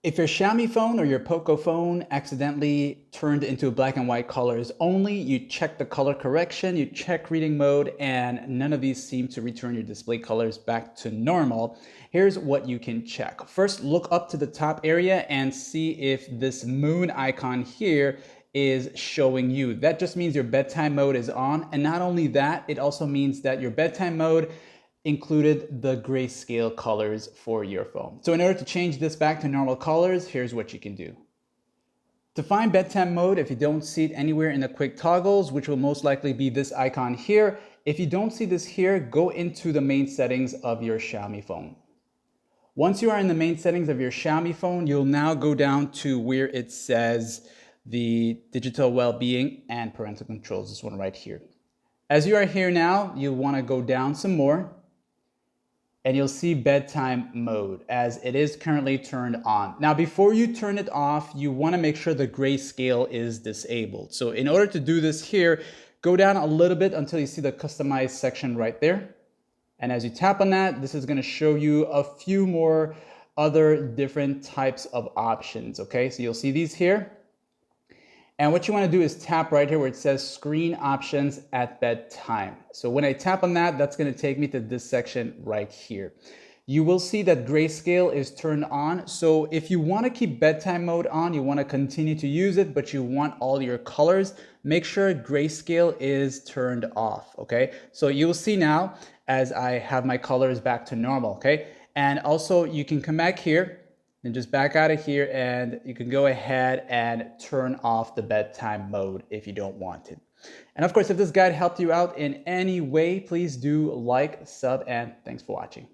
If your Xiaomi phone or your Poco phone accidentally turned into black and white colors only, you check the color correction, you check reading mode, and none of these seem to return your display colors back to normal, here's what you can check. First, look up to the top area and see if this moon icon here is showing you. That just means your bedtime mode is on. And not only that, it also means that your bedtime mode included the grayscale colors for your phone. So in order to change this back to normal colors, here's what you can do. To find bedtime mode, if you don't see it anywhere in the quick toggles, which will most likely be this icon here, if you don't see this here, go into the main settings of your Xiaomi phone. Once you are in the main settings of your Xiaomi phone, you'll now go down to where it says the digital well-being and parental controls, this one right here. As you are here now, you'll want to go down some more, and you'll see bedtime mode as it is currently turned on. Now, before you turn it off, you wanna make sure the grayscale is disabled. So in order to do this here, go down a little bit until you see the customize section right there. And as you tap on that, this is gonna show you a few more other different types of options, okay? So you'll see these here. And what you want to do is tap right here where it says screen options at bedtime. So when I tap on that, that's going to take me to this section right here. You will see that grayscale is turned on. So if you want to keep bedtime mode on, you want to continue to use it, but you want all your colors, make sure grayscale is turned off, okay? So you'll see now as I have my colors back to normal, okay? And also you can come back here and just back out of here, and you can go ahead and turn off the bedtime mode if you don't want it. And of course, if this guide helped you out in any way, please do like, sub, and thanks for watching.